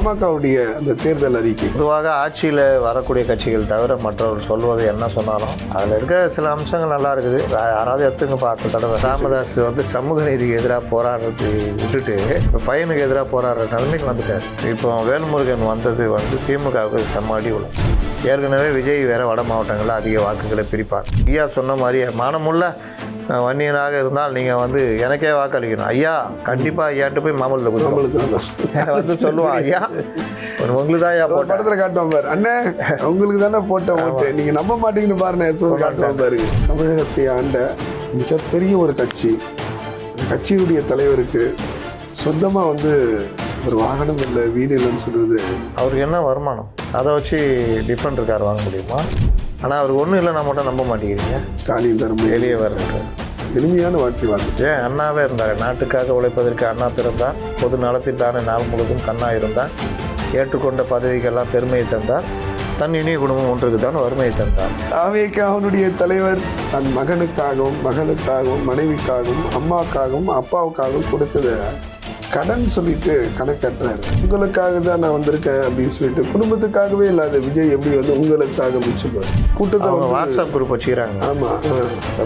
பாமகவுடைய அந்த தேர்தல் அறிக்கை பொதுவாக ஆட்சியில் வரக்கூடிய கட்சிகள் தவிர மற்றவர்கள் சொல்வது என்ன சொன்னாலும் அதில் இருக்க சில அம்சங்கள் நல்லா இருக்குது. யாராவது எடுத்துங்க பார்த்த தடவை ராமதாஸ் சமூக நீதிக்கு எதிராக போராடுறது விட்டுட்டு இப்போ பையனுக்கு எதிராக போராடுற நிலைமைக்கு வந்துட்டார். இப்போ வேல்முருகன் வந்தது திமுகவுக்கு செம்மாடி உள்ள. ஏற்கனவே விஜய் வேற வட மாவட்டங்களில் அதிக வாக்குகளை பிரிப்பார். ஐயா சொன்ன மாதிரி மானமுள்ள வன்னியனாக இருந்தால் நீங்கள் எனக்கே வாக்களிக்கணும். ஐயா கண்டிப்பாக ஐயாட்டு போய் மாமல்லத்தில் சொல்லுவான், ஐயா உங்களுக்கு தான் ஐயா போட்ட படத்துல காட்டுவான் பாரு, அண்ணே உங்களுக்கு தானே போட்ட ஓட்டு, நீங்க நம்ப மாட்டீங்கன்னு பாருங்க எடுத்து காட்டுவான் பாரு. தமிழகத்தை ஆண்ட மிகப்பெரிய ஒரு கட்சி, கட்சியுடைய தலைவருக்கு சொந்தமா ஒரு வாகனம் இல்லை, வீடு இல்லைன்னு சொல்றது. அவருக்கு என்ன வருமானம்? அதை வச்சு டிஃபரெண்ட் கார் வாங்க முடியுமா? ஆனால் அவருக்கு ஒன்றும் இல்லைன்னா மட்டும் நம்ப மாட்டேங்கிறீங்க. ஸ்டாலின் தர்மம் வெளியே வர்றது எளிமையான வாழ்க்கை வாழ்ந்துச்சு. அண்ணாவே இருந்தார். நாட்டுக்காக உழைப்பதற்கு அண்ணா பிறந்தார். பொது நலத்தில் தானே நாள் முழுவதும் கண்ணா இருந்தார். ஏற்றுக்கொண்ட பதவிக்கெல்லாம் பெருமையை தந்தார். தன் இனிய குடும்பம் ஒன்றுக்கு தான் வறுமையை தந்தார். அவனுடைய தலைவர் தன் மகனுக்காகவும் மகளுக்காகவும் மனைவிக்காகவும் அம்மாவுக்காகவும் அப்பாவுக்காகவும் கொடுத்ததை கடன் சொல்லிட்டு கணக்கட்டுறாரு. உங்களுக்காக தான் நான் வந்திருக்கேன் அப்படின்னு சொல்லிட்டு குடும்பத்துக்காகவே இல்லாத விஜய் எப்படி உங்களுக்காக அப்படின்னு சொல்லுவார். கூட்டத்தை வாட்ஸ்அப் குரூப் வச்சுக்கிறாங்க. ஆமா,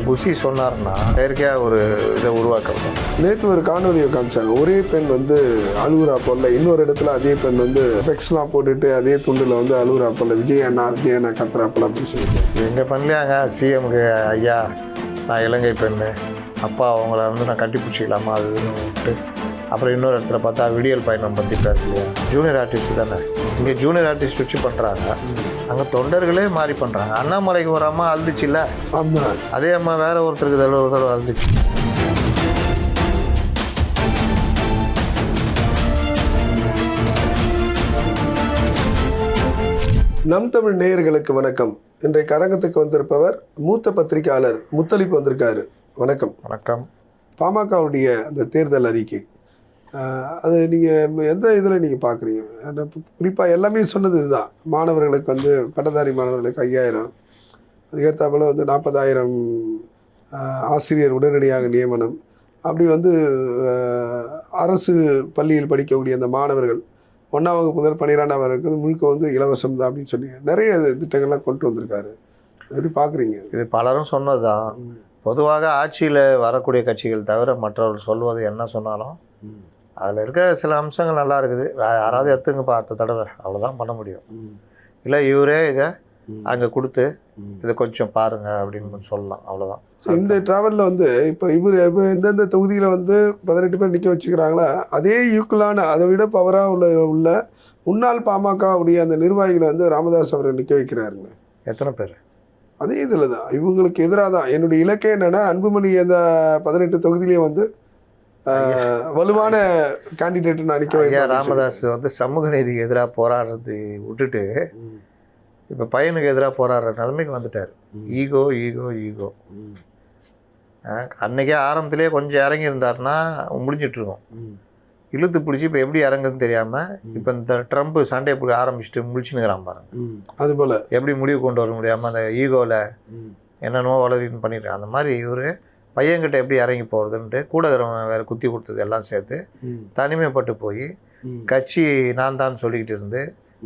புஷி சொன்னார்னா செயற்கையா ஒரு இதை உருவாக்க. நேற்று ஒரு காணொலியை காமிச்சாங்க. ஒரே பெண் அழுகுறா போல, இன்னொரு இடத்துல அதே பெண் பெக்ஸ்லாம் போட்டுட்டு அதே துண்டுல அழுகுறா போல, விஜய் அண்ணா கத்துறா போல அப்படின்னு சொல்லிட்டு எங்க பண்ணலையாங்க. சிஎம்க்கு ஐயா நான் இலங்கை பெண்ணு, அப்பா அவங்கள நான் கட்டி பிடிச்சிக்கலாமா அதுன்னு விட்டு. அப்புறம் இன்னொரு இடத்துல பார்த்தா விடியல் பயணம் பற்றி பேசலையா. ஜூனியர் ஆர்டிஸ்ட் தானே இங்கே ஜூனியர் ஆர்டிஸ்ட் வச்சு பண்ணுறாங்க. அங்கே தொண்டர்களே மாறி பண்ணுறாங்க. அண்ணாமலைக்கு ஒரு அம்மா அழுதுச்சு இல்லை, அதே அம்மா வேற ஒருத்தருக்கு ஒருத்தர் அழுதுச்சு. நம் தமிழ் நேயர்களுக்கு வணக்கம். இன்றைக்கு அரங்கத்துக்கு வந்திருப்பவர் மூத்த பத்திரிகையாளர் முத்தலிப்பு வந்திருக்காரு. வணக்கம். வணக்கம். பாமகவுடைய அந்த தேர்தல் அறிக்கை, அது எந்த இதில் நீங்கள் பார்க்குறீங்க? குறிப்பாக எல்லாமே சொன்னது இதுதான். மாணவர்களுக்கு பட்டதாரி மாணவர்களுக்கு 5000, அதுக்கேற்றாப்புல 40,000 ஆசிரியர் உடனடியாக நியமனம், அப்படி அரசு பள்ளியில் படிக்கக்கூடிய அந்த மாணவர்கள் 1ஆம் வகுப்பு முதல் 12ஆம் வகுப்பு முழுக்க இலவசம் தான் அப்படின்னு சொல்லி நிறைய திட்டங்கள்லாம் கொண்டு வந்திருக்காரு. எப்படி பார்க்குறீங்க? இது பலரும் சொன்னது தான். பொதுவாக ஆட்சியில் வரக்கூடிய கட்சிகள் தவிர மற்றவர்கள் சொல்வது என்ன சொன்னாலும் அதில் இருக்க சில அம்சங்கள் நல்லா இருக்குது. யாராவது எடுத்துங்க பார்த்த தடவை அவ்வளோதான் பண்ண முடியும். இல்லை இவரே இதை அங்கே கொடுத்து இதை கொஞ்சம் பாருங்க அப்படின்னு சொல்லலாம், அவ்வளோதான். இந்த டிராவலில் இப்போ இப்போ எந்தெந்த தொகுதியில் 18 பேர் நிற்க வச்சுக்கிறாங்களா, அதே ஈக்குவலான அதை விட பவராக உள்ள முன்னாள் பாமகவுடைய அந்த நிர்வாகிகளை ராமதாஸ் அவரை நிற்க வைக்கிறாருங்க. எத்தனை பேர்? அதே இதில் தான் இவங்களுக்கு எதிராக தான். என்னுடைய இலக்கே என்னென்னா அன்புமணி அந்த 18 தொகுதியிலையும் வலுவான கேண்டிடேட் நான் நிற்க வைக்கிறேன். ராமதாஸ் சமூக நீதிக்கு எதிராக போராடுறது விட்டுட்டு இப்போ பையனுக்கு எதிராக போராடுற நிலைமைக்கு வந்துட்டார். Ego ego ego. அன்னைக்கே ஆரம்பத்திலே கொஞ்சம் இறங்கி இருந்தாருன்னா முடிஞ்சிட்ருக்கோம். இழுத்து பிடிச்சி இப்போ எப்படி இறங்குதுன்னு தெரியாமல் இப்போ இந்த ட்ரம்ப் சண்டை பிடிக்க ஆரம்பிச்சுட்டு முடிச்சுன்னுக்கிறான் பாருங்க. அதுபோல் எப்படி முடிவு கொண்டு வர முடியாமல் அந்த ஈகோவில் என்னென்னமோ வளரின்னு பண்ணிட்டு அந்த மாதிரி இவர் பையன்கிட்ட எப்படி இறங்கி போகிறதுன்ட்டு கூடகிறவன் வேறு குத்தி கொடுத்தது எல்லாம் சேர்த்து தனிமைப்பட்டு போய் கட்சி நான் தான் சொல்லிக்கிட்டு இருந்து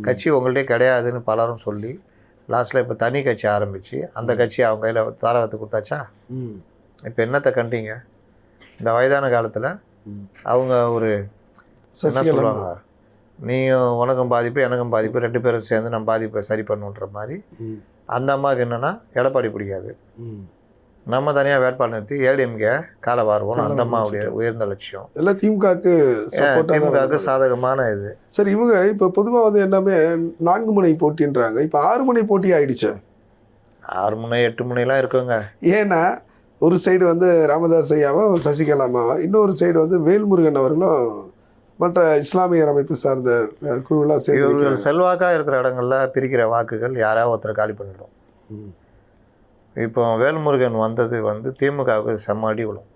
கட்சி உங்கள்கிட்ட கிடையாதுன்னு பலரும் சொல்லி லாஸ்ட்டில் இப்போ தனி கட்சி ஆரம்பித்து அந்த கட்சி அவங்க கையில் தாரவத்தை கொடுத்தாச்சா. இப்போ என்னத்தை கண்டீங்க? இந்த வயதான காலத்தில் அவங்க ஒரு என்ன சொல்லுவாங்க, நீயும் உனக்கும் பாதிப்பு எனக்கும் பாதிப்பு, 2 பேரும் சேர்ந்து நம்ம பாதிப்பை சரி பண்ணுன்ற மாதிரி. அந்த அம்மாவுக்கு என்னென்னா எடப்பாடி பிடிக்காது, நம்ம தனியாக வேட்பாளர் நிறுத்தி ஏடிஎம்கே காலை வாருவோம். அந்த அம்மாவுடைய உயர்ந்த லட்சியம் எல்லாம் திமுகவுக்கு சாதகமான இது. சரி, இவங்க இப்போ பொதுவாக எல்லாமே 4 முனை போட்டின்றாங்க. இப்போ 6 முனை போட்டி ஆயிடுச்சு. 6 முனை 8 முனைலாம் இருக்குங்க. ஏன்னா ஒரு சைடு ராமதாஸ் ஐயாவும் சசிகலாமாவா, இன்னொரு சைடு வேல்முருகன் அவர்களும் மற்ற இஸ்லாமியர் அமைப்பு சார்ந்த குழுவெல்லாம் சேர்ந்து செல்வாக்காக இருக்கிற இடங்கள்ல பிரிக்கிற வாக்குகள் யாராவது ஒருத்தர் காலி பண்ணிடும். இப்போ வேல்முருகன் வந்தது திமுகவுக்கு செம்மாடி விழும்.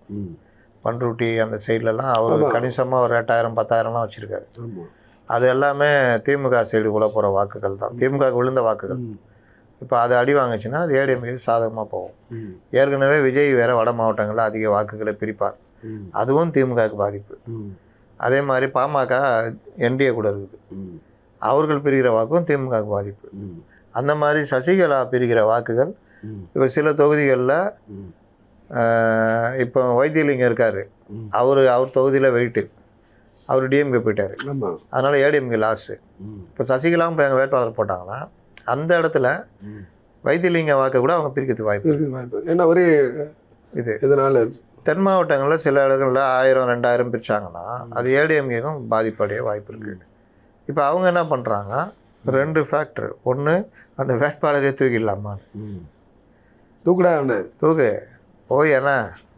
பண்ருட்டி அந்த சைட்லலாம் அவர் கணிசமாக ஒரு 8,000 10,000லாம் வச்சுருக்காரு. அது எல்லாமே திமுக சைடு உள்ள போகிற வாக்குகள் தான், திமுகவுக்கு விழுந்த வாக்குகள். இப்போ அது அடி வாங்குச்சுன்னா அது ஏடிஎம்கே சாதகமாக போகும். ஏற்கனவே விஜய் வேறு வட மாவட்டங்களில் அதிக வாக்குகளை பிரிப்பார், அதுவும் திமுகவுக்கு பாதிப்பு. அதே மாதிரி பாமக என்டிஏ கூட இருக்குது. அவர்கள் பிரிகிற வாக்கும் திமுக பாதிப்பு. அந்த மாதிரி சசிகலா பிரிகிற வாக்குகள் இப்போ சில தொகுதிகளில் இப்போ வைத்தியலிங்கம் இருக்கார், அவர் தொகுதியில் வெயிட்டு, அவர் டிஎம்கே போயிட்டார், அதனால் ஏடிஎம்கே லாஸு. இப்போ சசிகலாவும் இப்போ எங்கள் வேட்பாளர் போட்டாங்கன்னா அந்த இடத்துல வைத்தியலிங்க வாக்கை கூட அவங்க பிரிக்கிறதுக்கு வாய்ப்பு இருக்குது. ஏன்னா ஒரே இது இதனால் தென் மாவட்டங்களில் சில இடங்களில் 1000-2000 பிரித்தாங்கன்னா அது ஏடிஎம்கேக்கும் பாதிப்படைய வாய்ப்பு இருக்குது. இப்போ அவங்க என்ன பண்ணுறாங்க, 2 ஃபேக்டர். ஒன்று, அந்த வேட்பாளரே தூக்கிடலாமா, தூக்குடா தூக்கு போய் என்ன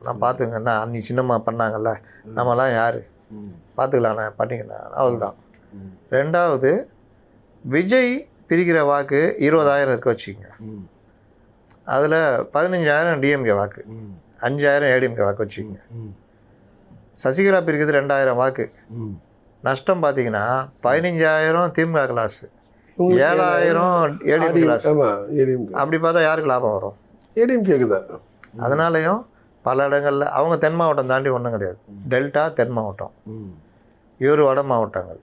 நான் பார்த்துங்கன்னா அன்னி சின்னம்மா பண்ணாங்கல்ல, நம்மலாம் யார் பார்த்துக்கலாண்ணே பண்ணிங்கண்ணா, அவ்வளோதான். 2வது, விஜய் பிரிக்கிற வாக்கு 20,000 இருக்க வச்சுக்கோங்க, அதில் 15,000 டிஎம்கே வாக்கு, 5,000 ஏடிஎம்கே வாக்கு வச்சுக்கோங்க. சசிகலா பிரிக்கிறது 2,000 வாக்கு. நஷ்டம் பார்த்தீங்கன்னா 15,000 திமுக கிளாஸ், 7,000 ஏடிஎம்கே கிளாஸ். அப்படி பார்த்தா யாருக்கு லாபம் வரும்? ஏடிஎம்கேக்குதா. அதனாலையும் பல இடங்களில் அவங்க தென் மாவட்டம் தாண்டி ஒன்றும் கிடையாது. டெல்டா தென் மாவட்டம், இவர் வட மாவட்டங்கள்.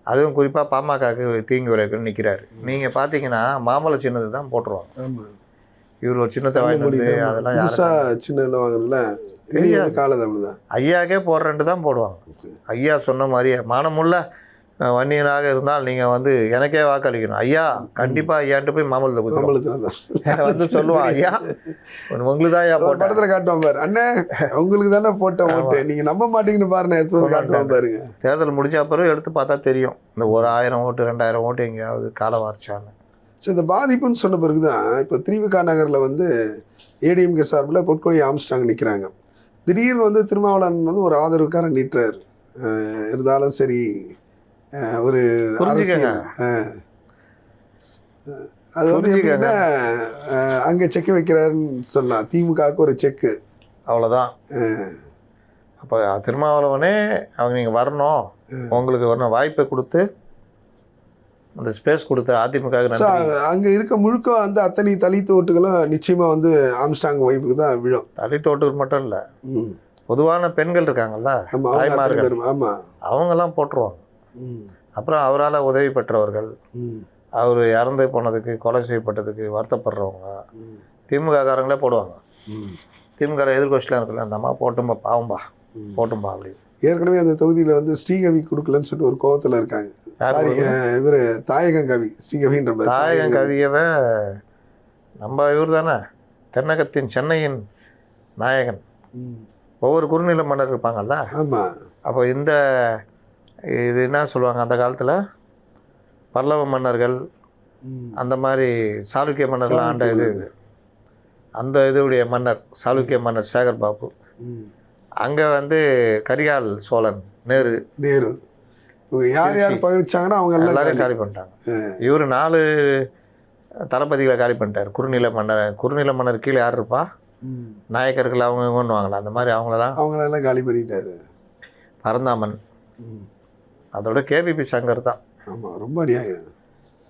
அதுவும் குறிப்பாக பாமகக்கு தீங்கு விளைவிக்கணும்னு நிற்கிறாரு. நீங்கள் பார்த்தீங்கன்னா மாமலை சின்னது தான் போட்டுருவாங்க. இவர் ஒரு சின்னத்தை வாங்கி அதெல்லாம் சின்ன வாங்குறதுல தெரியாது காலதான். ஐயாக்கே போடுறேன்ட்டு தான் போடுவாங்க. ஐயா சொன்ன மாதிரியே மானமுள்ள வன்னியனாக இருந்தால் நீங்கள் வந்து எனக்கே வாக்களிக்கணும் ஐயா, கண்டிப்பாக ஐயான்ட்டு போய் மாமல்லத்தை கொடுத்துருவோம். வந்து சொல்லுவான், ஐயா உங்களுக்கு தான் ஐயா போட்ட படத்தில் காட்டுவான் பாரு, அண்ணே உங்களுக்கு தானே போட்ட ஓட்டு, நீங்கள் நம்ப மாட்டீங்கன்னு பாருங்க, எடுத்து காட்டுவான் பாருங்க. தேர்தல் முடிஞ்ச அப்புறம் எடுத்து பார்த்தா தெரியும் இந்த ஒரு 1000 ஓட்டு 2000 ஓட்டு எங்கேயாவது காலை வாரிச்சான்னு. சரி, இந்த பாதிப்புன்னு சொன்ன பிறகு தான் இப்போ திருவிக நகரில் வந்து ஏடிஎம்கே சார்பில் பொற்கொடி ஆம்ஸ்டாங் நிற்கிறாங்க. திடீர்னு வந்து திருமாவளவன் வந்து ஒரு ஆதரவுக்காரன் நீட்டுறாரு. இருந்தாலும் சரி, ஒரு அது வந்து எப்படின்னா அங்கே செக்கு வைக்கிறாருன்னு சொல்லலாம். திமுகவுக்கு ஒரு செக்கு, அவ்வளோதான். அப்போ திருமாவளவனே அவங்க நீங்கள் வரணும், உங்களுக்கு வரணும் வாய்ப்பை கொடுத்து அந்த ஸ்பேஸ் கொடுத்து அதிமுக அங்கே இருக்க முழுக்க வந்து அத்தனை தலித் ஓட்டுகளும் நிச்சயமாக வந்து ஆம்ஸ்டாங் வைப்புக்கு தான் விழும். தலித் ஓட்டுகள் மட்டும் இல்லை, பொதுவான பெண்கள் இருக்காங்கல்ல, ஆமாம், அவங்கெல்லாம் போட்டுருவாங்க. அப்புறம் அவரால் உதவி பெற்றவர்கள், அவர் இறந்து போனதுக்கு கொலை செய்யப்பட்டதுக்கு வருத்தப்படுறவங்க திமுக காரங்களே போடுவாங்க. திமுக எதிர்கட்சிலாம் இருக்குல்ல, அந்த அம்மா போட்டும்பா பாவம்பா போட்டும்பா அப்படி. ஏற்கனவே அந்த தொகுதியில் வந்து ஸ்ரீகவி கொடுக்கலன்னு சொல்லிட்டு ஒரு கோவத்தில் இருக்காங்க. சாரி, இவர் தாயகம் கவி ஸ்ரீகவின்ற தாயகம் கவியவை நம்ம இவர் தானே தென்னகத்தின் சென்னையின் நாயகன். ஒவ்வொரு குறுநில மன்னர் இருப்பாங்கல்ல. ஆமாம். அப்போ இந்த இது என்ன சொல்லுவாங்க, அந்த காலத்தில் பல்லவ மன்னர்கள் அந்த மாதிரி சாளுக்கிய மன்னர்கள் ஆண்ட இது அந்த இதுடைய மன்னர் சாளுக்கிய மன்னர் சேகர் பாபு. அங்கே வந்து கரிகால் சோழன், நேரு யார் யார் பகிர்ச்சாங்கன்னா அவங்க எல்லாரையும் காலி பண்ணிட்டாங்க. இவர் 4 தளபதிகளை காலி பண்ணிட்டார். குறுநில மன்னர் கீழே யார் இருப்பா, நாயக்கர்கள் அவங்க இவங்குவாங்களா, அந்த மாதிரி அவங்களெல்லாம் காலி பண்ணிட்டாரு. பரந்தாமன், அதோட கேபிபி சங்கர் தான். ஆமாம், ரொம்ப அநியாயம்.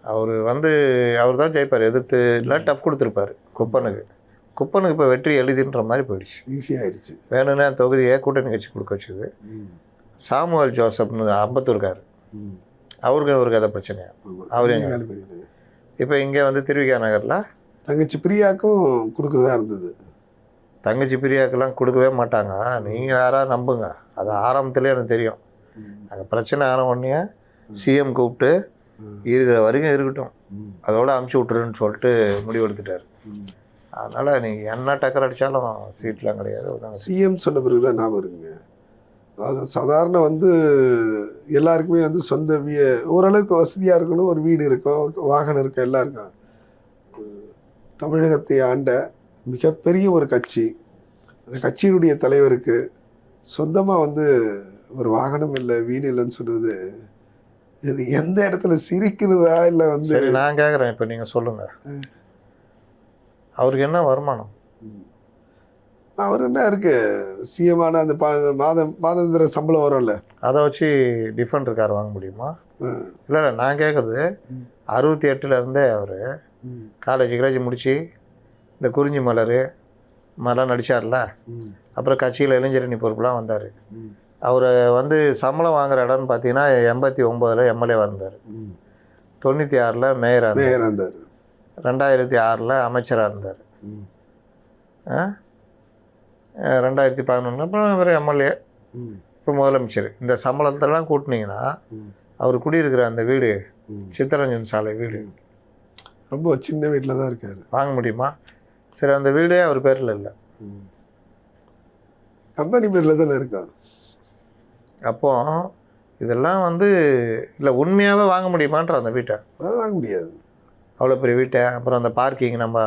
அவர் தான் ஜெயிப்பார். எதிர்த்து இல்லை டஃப் கொடுத்துருப்பாரு குப்பனுக்கு. இப்போ வெற்றி எழுதின்ற மாதிரி போயிடுச்சு, ஈஸியாகிடுச்சு. வேணும்னா தொகுதியை கூட்டணி கட்சி கொடுக்க வச்சுது. சாமுவல் ஜோசப்னு அம்பத்தூர்கார், அவருக்கு கதை பிரச்சனையா, அவரையும் இப்போ இங்கே வந்து திருவிகா நகரில் தங்கச்சி பிரியாவுக்கும் கொடுக்குறதா இருந்தது. தங்கச்சி பிரியாவுக்கெல்லாம் கொடுக்கவே மாட்டாங்க, நீங்கள் யாராவது நம்புங்க. அது ஆரம்பத்துலேயே எனக்கு தெரியும். அங்கே பிரச்சனை ஆன உடனே சிஎம் கூப்பிட்டு இருக்கிற வரைக்கும் இருக்கட்டும், அதோடு அமுச்சு விட்டுருன்னு சொல்லிட்டு முடிவெடுத்துட்டார். அதனால் நீங்கள் என்ன டக்கர் அடித்தாலும் சீட்லாம் கிடையாது. சிஎம் சொன்ன பிறகு தான் ஞாபகம் இருக்குங்க. அதாவது சாதாரண வந்து எல்லாருக்குமே வந்து சொந்த ஓரளவுக்கு வசதியாக இருக்கணும், ஒரு வீடு இருக்கும், வாகனம் இருக்கும், எல்லாம் இருக்கும். தமிழகத்தை ஆண்ட மிகப்பெரிய ஒரு கட்சி, அந்த கட்சியினுடைய தலைவருக்கு சொந்தமாக வந்து ஒரு வாகனம் இல்லை, வீடு இல்லைன்னு சொல்கிறது, இது எந்த இடத்துல சிரிக்கிறதா இல்லை வந்து. நான் கேட்குறேன், இப்போ நீங்கள் சொல்லுங்கள், அவருக்கு என்ன வருமானம்? அவர் என்ன இருக்கு, சிஎமான அந்த மாதாந்திர சம்பளம் வரும்ல, அதை வச்சு டிஃபெண்டர் கார் வாங்க முடியுமா? இல்லை நான் கேட்குறது, 68 அவர் காலேஜ் முடித்து இந்த குறிஞ்சி மலர் மாதிரிலாம் நடித்தார்ல, அப்புறம் கட்சியில் இளைஞரணி பொறுப்புலாம் வந்தார். அவர் வந்து சம்பளம் வாங்குற இடம்னு பார்த்தீங்கன்னா 89 எம்எல்ஏவாக இருந்தார், 96 மேயராக இருந்தார், 2006 அமைச்சராக இருந்தார், 2011 அப்புறம் இவர் எம்எல்ஏ, இப்போ முதலமைச்சர். இந்த சம்பளத்தெல்லாம் கூட்டினீங்கன்னா அவர் குடியிருக்கிற அந்த வீடு சித்தரஞ்சன் சாலை வீடு ரொம்ப சின்ன வீட்டில் தான் இருக்காரு. வாங்க முடியுமா? சரி, அந்த வீடே அவர் பேரில் இல்லை, கம்பெனி பேரில் தானே இருக்கா. அப்போ இதெல்லாம் வந்து இல்லை உண்மையாகவே வாங்க முடியுமான்ற அந்த வீட்டை? அதெல்லாம் வாங்க முடியாது, அவ்வளோ பெரிய வீட்டை. அப்புறம் அந்த பார்க்கிங் நம்ம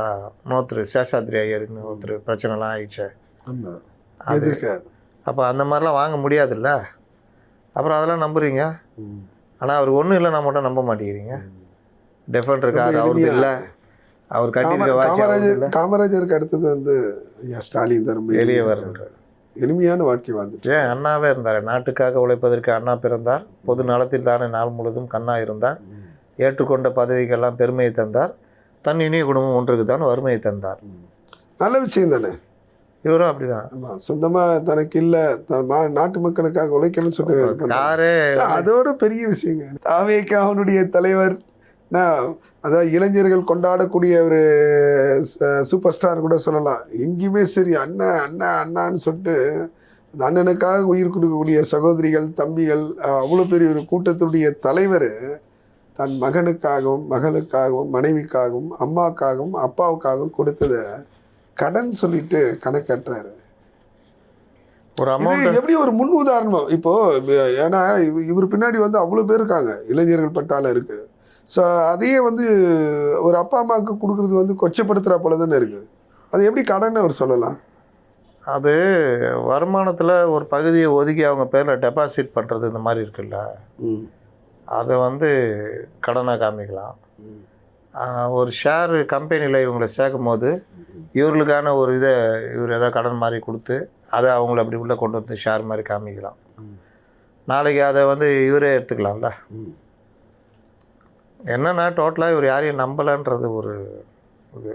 நோத்துரு சேஷாத்ரி ஐயர்னு ஒருத்தர் பிரச்சனைலாம் ஆயிடுச்சு. ஆமாம், அது இருக்காது. அப்போ அந்த மாதிரிலாம் வாங்க முடியாதுல்ல. அப்புறம் அதெல்லாம் நம்புறீங்க. ஆனால் அவர் ஒன்றும் இல்லை, நான் மட்டும் நம்ப மாட்டேங்கிறீங்க. டெஃபெண்டர் கார் அவருக்கு இல்லை, அவர் கட்டியிருக்க காமராஜருக்கு அடுத்தது வந்து ஸ்டாலின் தான் ரொம்ப எளிய வருன்ற எளிமையான வாழ்க்கை வாழ்ந்துட்டு. ஏன் அண்ணாவே இருந்தார், நாட்டுக்காக உழைப்பதற்கு அண்ணா பிறந்தார், பொது நலத்தில் தானே நாள் முழுதும் கண்ணா இருந்தார், ஏற்றுக்கொண்ட பதவிக்கெல்லாம் பெருமையை தந்தார், தன் இனிய குடும்பம் ஒன்றுக்கு தான் வறுமையை தந்தார். நல்ல விஷயம் தானே. இவரும் அப்படிதான். ஆமாம், சொந்தமாக தனக்கு இல்லை, நாட்டு மக்களுக்காக உழைக்கணும்னு சொல்லிட்டு காரே அதோட பெரிய விஷயங்க. தாவேக்கு அவனுடைய தலைவர் அதாவது இளைஞர்கள் கொண்டாடக்கூடிய ஒரு சூப்பர் ஸ்டார் கூட சொல்லலாம். எங்கேயுமே சரி அண்ணா அண்ணா அண்ணான்னு சொல்லிட்டு அந்த அண்ணனுக்காக உயிர் கொடுக்கக்கூடிய சகோதரிகள் தம்பிகள் அவ்வளோ பெரிய ஒரு கூட்டத்துடைய தலைவர் தன் மகனுக்காகவும் மகளுக்காகவும் மனைவிக்காகவும் அம்மாவுக்காகவும் அப்பாவுக்காகவும் கொடுத்ததை கடன் சொல்லிட்டு கணக்கட்டுறாரு. ஒரு அமௌண்ட் எப்படி ஒரு முன் உதாரணம். இப்போ ஏன்னா இவர் பின்னாடி வந்து அவ்வளோ பேர் இருக்காங்க, இளைஞர்கள் பட்டாளம் இருக்கு. ஸோ அதையே வந்து ஒரு அப்பா அம்மாவுக்கு கொடுக்குறது வந்து கொச்சப்படுத்துகிற போல தானே இருக்குது. அது எப்படி கடன் அவர் சொல்லலாம்? அது வருமானத்தில் ஒரு பகுதியை ஒதுக்கி அவங்க பேரில் டெபாசிட் பண்ணுறது இந்த மாதிரி இருக்குல்ல, அதை வந்து கடனாக காமிக்கலாம். ஒரு ஷேரு கம்பெனியில் இவங்களை சேர்க்கும் போது இவர்களுக்கான ஒரு இதை இவர் ஏதாவது கடன் மாதிரி கொடுத்து அதை அவங்கள அப்படி உள்ளே கொண்டு வந்து ஷேர் மாதிரி காமிக்கலாம். நாளைக்கு அதை வந்து இவரே எடுத்துக்கலாம்ல. என்னன்னா டோட்டலாக இவர் யாரையும் நம்பலைன்றது ஒரு இது.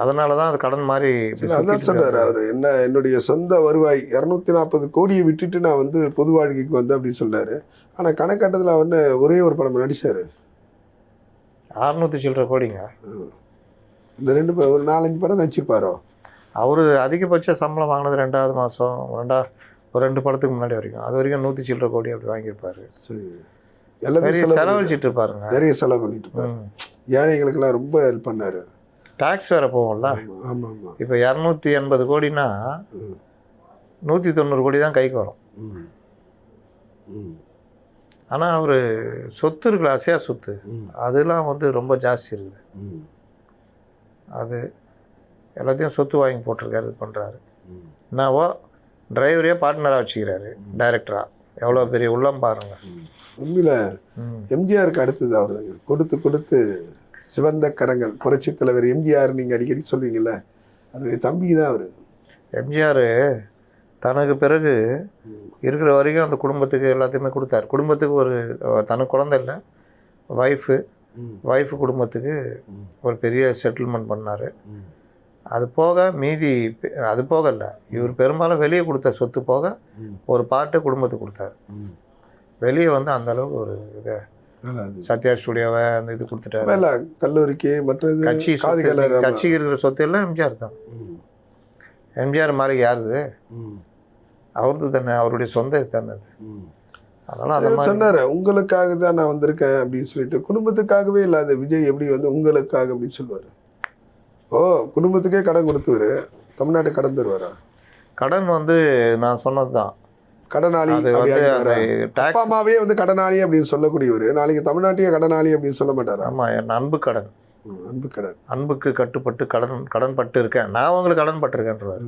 அதனால தான் அது கடன் மாதிரி. அதான் சொல்றாரு அவர், என்ன என்னுடைய சொந்த வருவாய் 240 கோடியை விட்டுட்டு நான் வந்து பொது வாழ்க்கைக்கு வந்தேன் அப்படின்னு சொல்றாரு. ஆனால் கணக்காட்டத்தில் அவர் ஒரே ஒரு படம் நடிச்சாரு, 600 சில்லற கோடிங்க. இந்த ஒரு 4-5 படம் நடிச்சிருப்பாரோ. அவர் அதிகபட்ச சம்பளம் வாங்கினது 2வது மாதம் ஒரு 2 படத்துக்கு முன்னாடி வரைக்கும், அது வரைக்கும் 100 சில்லற கோடி அப்படி வாங்கியிருப்பாரு. சரி, எல்லாத்தையும் செலவழிச்சிட்டு இருப்பாருங்க, நிறைய செலவு பண்ணிட்டு இருப்பாரு. ஏழைகளுக்கெல்லாம் ரொம்ப ஹெல்ப் பண்ணாரு. டாக்ஸ் வேற போகும்ல. ஆமாம் ஆமாம். இப்போ 280 கோடினா 190 கோடி தான் கைக்கு வரும். ஆனால் அவர் சொத்து இருக்குல்ல, அசையா சொத்து, அதெல்லாம் வந்து ரொம்ப ஜாஸ்தி இருக்குது. அது எல்லாத்தையும் சொத்து வாங்கி போட்டிருக்காரு, இது பண்ணுறாரு. என்னவோ டிரைவரையே பார்ட்னராக வச்சுக்கிறாரு, டைரக்டராக. எவ்வளோ பெரிய உள்ளம் பாருங்க. உண்மையில் எம்ஜிஆருக்கு அடுத்தது அவர் தாங்க. கொடுத்து கொடுத்து சிவந்த கரங்கள் புரட்சி தலைவர் எம்ஜிஆர் நீங்கள் அடிக்கடி சொல்வீங்கள்ல, அவருடைய தம்பி தான் அவர். எம்ஜிஆர் தனக்கு பிறகு இருக்கிற வரைக்கும் அந்த குடும்பத்துக்கு எல்லாத்தையுமே கொடுத்தாரு. குடும்பத்துக்கு ஒரு தனக்கு குழந்தை இல்லை, ஒய்ஃபு குடும்பத்துக்கு ஒரு பெரிய செட்டில்மெண்ட் பண்ணார். அது போக மீதி அது போக இல்லை, இவர் பெரும்பாலும் வெளியே கொடுத்த சொத்து போக ஒரு பாட்டு குடும்பத்துக்கு கொடுத்தாரு. வெளியே வந்து அந்த அளவுக்கு ஒரு இதை சத்யா ஸ்டுடியோவை அந்த இது கொடுத்துட்டாரு. கல்லூரிக்கு மற்றது கட்சிக்கு இருக்கிற சொத்து எல்லாம் எம்ஜிஆர் தான். எம்ஜிஆர் மாதிரி யாருது? அவருக்கு தானே, அவருடைய சொந்த தானே அது. அதனால அதை சொன்னாரு, உங்களுக்காக தான் நான் வந்திருக்கேன் அப்படின்னு சொல்லிட்டு. குடும்பத்துக்காகவே இல்லாத விஜய் எப்படி வந்து உங்களுக்காக அப்படின்னு சொல்லுவாரு? ஓ, குடும்பத்துக்கே கடன் கொடுத்துவாரு, தமிழ்நாட்டுக்கு கடன் தருவாரா? கடன் வந்து நான் சொன்னது தான், கடனாளி. அப்பா அம்மாவே வந்து கடனாளி அப்படின்னு சொல்லக்கூடியவர் நாளைக்கு தமிழ்நாட்டையே கடனாளி அப்படின்னு சொல்ல மாட்டாரு. ஆமா, என் அன்பு கடன், அன்பு கடன், அன்புக்கு கட்டுப்பட்டு கடன் பட்டு இருக்கேன், நான் உங்களுக்கு கடன் பட்டிருக்கேன்றாரு.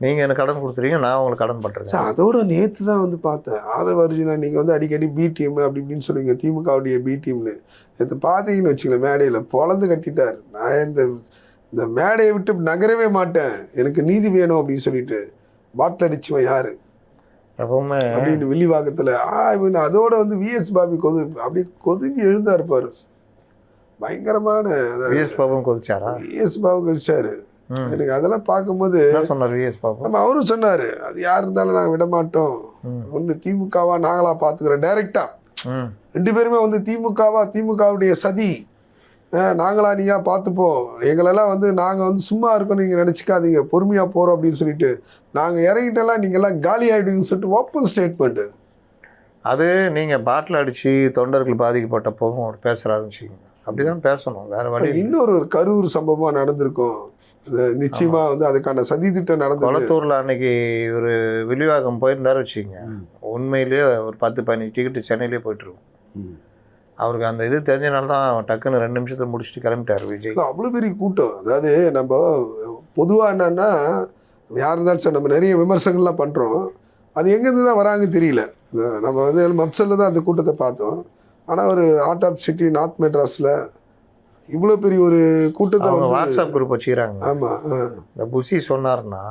நீங்கள் எனக்கு கடன் கொடுத்துருவீங்க, நான் உங்களுக்கு கடன் பட்டிருக்கேன். அதோட நேற்று தான் வந்து பார்த்தேன் ஆதவ அர்ஜுனா, நீங்கள் வந்து அடிக்கடி பி டீம் அப்படி இப்படின்னு சொல்லுவீங்க, திமுகவுடைய பி டீம்னு. நேற்று பார்த்தீங்கன்னு வச்சுக்கல, மேடையில் பொழந்து கட்டிட்டார். நான் இந்த மேடையை விட்டு நகரவே மாட்டேன், எனக்கு நீதி வேணும் அப்படின்னு சொல்லிட்டு பாட்டில் அடிச்சுவன் யாரு எப்பவுமே அப்படின்னு வில்லிவாக்கத்தில். இவன் அதோட வந்து விஎஸ் பாபி அப்படி கொதுங்கி எழுந்தா இருப்பார். பயங்கரமான விஎஸ் பாபும் கொதிச்சாரா? விஎஸ் பாபு கொதிச்சாரு. எனக்கு அதெல்லாம் பார்க்கும்போது என்ன சொன்னார் விஎஸ் பாபு? நம்ம அவரும் சொன்னார், அது யார் இருந்தாலும் நாங்கள் விட மாட்டோம், ஒன்று திமுகவா நாங்களா பார்த்துக்கிறோம் டைரெக்டாக. ரெண்டு பேருமே வந்து திமுகவா, திமுகவுடைய சதி நாங்களா நீயா பார்த்துப்போம், எங்களெல்லாம் வந்து நாங்கள் வந்து சும்மா இருக்கோம் நீங்கள் நினச்சிக்காதீங்க, பொறுமையாக போகிறோம் அப்படின்னு சொல்லிட்டு நாங்கள் இறங்கிட்டெல்லாம் நீங்கள்லாம் காலி ஆகிடுவீங்கன்னு சொல்லிட்டு ஓப்பன் ஸ்டேட்மெண்ட்டு. அது நீங்கள் பாட்டில் அடித்து தொண்டர்கள் பாதிக்கப்பட்டப்போவும் அவர் பேசுகிற ஆரம்பிச்சிங்க. அப்படி தான் பேசணும், வேறு வழி. இன்னொரு ஒரு கரூர் சம்பவமாக நடந்திருக்கும், நிச்சயமா வந்து அதுக்கான சதி திட்டம் நடந்தது. கொளத்தூரில் அன்னைக்கு ஒரு விரிவாக்கம் போயிருந்தாரு வச்சுக்கோங்க, உண்மையிலேயே ஒரு 10-15 டிக்கெட்டு சென்னையிலே போயிட்டுருக்கும். அவருக்கு அந்த இது தெரிஞ்சனால தான் டக்குன்னு 2 நிமிஷத்தை முடிச்சுட்டு கிளம்பிட்டார் விஜய். அவ்வளோ பெரிய கூட்டம். அதாவது நம்ம பொதுவாக என்னன்னா யார் இருந்தாலும் சார் நம்ம நிறைய விமர்சனங்கள்லாம் பண்ணுறோம், அது எங்கேருந்து தான் வராங்க தெரியல. நம்ம வந்து மப்சலில் தான் அந்த கூட்டத்தை பார்த்தோம். ஆனால் ஒரு ஆர்ட் ஆஃப் சிட்டி நார்த் மெட்ராஸில் இவ்வளோ பெரிய ஒரு கூட்டத்தை வந்து வாட்ஸ்அப் குரூப் வச்சுக்கிறாங்க. ஆமாம், இந்த புசி சொன்னார்னா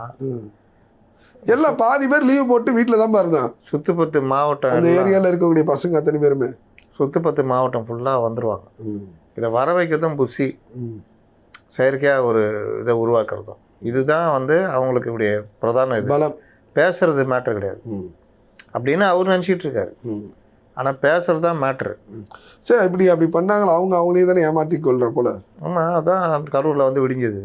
எல்லாம் பாதி பேர் லீவ் போட்டு வீட்டில் தான் இருந்தான். சுத்துப்பத்து மாவட்டம், அந்த ஏரியாவில் இருக்கக்கூடிய பசங்க அத்தனை பேருமே சுத்துப்பத்து மாவட்டம் ஃபுல்லாக வந்துடுவாங்க. இதை வர வைக்கிறதும் புசி செயற்கையாக ஒரு இதை உருவாக்குறதும் இதுதான் வந்து அவங்களுக்கு இப்படி பிரதான இது. பலம் பேசுறது மேட்ரு கிடையாது அப்படின்னு அவர் நினச்சிட்டு இருக்காரு. ஆனால் பேசுறது தான் மேட்ரு. சரி, அப்படி பண்ணாங்களா அவங்களே தானே ஏமாற்றி கொள்கிற போல. ஆமாம், அதான் கரூரில் வந்து விடிஞ்சது.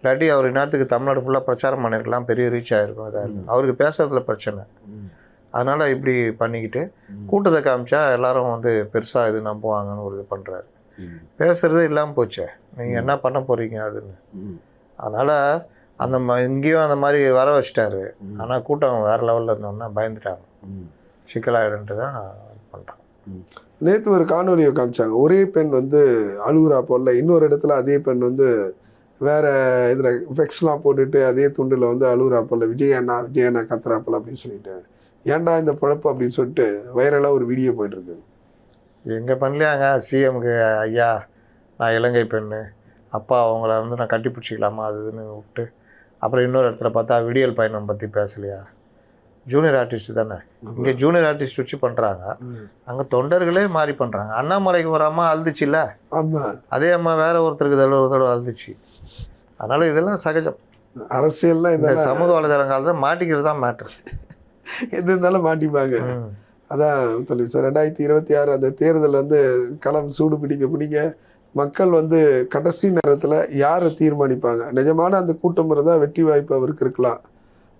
இல்லாட்டி அவர் நேரத்துக்கு தமிழ்நாடு ஃபுல்லாக பிரச்சாரம் பண்ணியிருக்கலாம், பெரிய ரீச் ஆகிருக்கும். அதாவது அவருக்கு பேசுறதுல பிரச்சனை. அதனால் இப்படி பண்ணிக்கிட்டு கூட்டத்தை காமிச்சா எல்லாரும் வந்து பெருசாக இது நம்புவாங்கன்னு ஒரு இது பண்ணுறாரு. பேசுகிறதே இல்லாமல் போச்சே, நீங்கள் என்ன பண்ண போகிறீங்க அதுன்னு. அதனால் அந்த இங்கேயும் அந்த மாதிரி வர வச்சிட்டாரு. ஆனால் கூட்டம் வேறு லெவலில் இருந்தோன்னா பயந்துட்டாங்க, சிக்கலாயிடுன்ட்டு தான் பண்ணுறாங்க. நேற்று ஒரு காணொலியை காமிச்சாங்க, ஒரே பெண் வந்து அழுகுறா போல, இன்னொரு இடத்துல அதே பெண் வந்து வேற இதில் வெக்ஸ்லாம் போட்டுட்டு அதே துண்டில் வந்து அழுகுறா போல, விஜய் அண்ணா கத்துறா போல அப்படின்னு சொல்லிட்டு, ஏன்டா இந்த பழப்பு அப்படின்னு சொல்லிட்டு வைரலாக ஒரு வீடியோ போயிட்டுருக்கு. எங்கே பண்ணலையாங்க சிஎம்க்கு, ஐயா நான் இலங்கை பெண்ணு, அப்பா அவங்கள வந்து நான் கட்டி பிடிச்சிக்கலாமா அது இதுன்னு விட்டு, அப்புறம் இன்னொரு இடத்துல பார்த்தா விடியல் பயணம் பற்றி பேசலையா? ஜூனியர் ஆர்டிஸ்ட் தானே, இங்கே ஜூனியர் ஆர்டிஸ்ட் வச்சு பண்ணுறாங்க, அங்கே தொண்டர்களே மாறி பண்ணுறாங்க. அண்ணாமலைக்கு ஒரு அம்மா அழுதுச்சுல்ல, அதே அம்மா வேற ஒருத்தருக்கு தடவை அழுதுச்சு. அதனால் இதெல்லாம் சகஜம். அரசியல்லாம் இந்த சமூக வலைதளங்காலத்தில் மாட்டிக்கிறது தான் மேட்ரு. எது இருந்தாலும் மாட்டிப்பாங்க. அதான் சார் 2026 அந்த தேர்தல் வந்து களம் சூடு பிடிக்க மக்கள் வந்து கடைசி நேரத்தில் யாரை தீர்மானிப்பாங்க. நிஜமான அந்த கூட்டம் இருந்தால் வெற்றி வாய்ப்பு அவருக்கு இருக்கலாம்.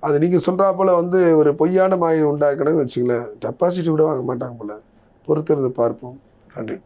அது நீங்கள் சொல்கிறா போல் வந்து ஒரு பொய்யான மாயை உண்டாக்கணும்னு வச்சுங்களேன், டெபாசிட் கூட வாங்க மாட்டாங்க போல். பொறுத்திருந்து பார்ப்போம். நன்றி.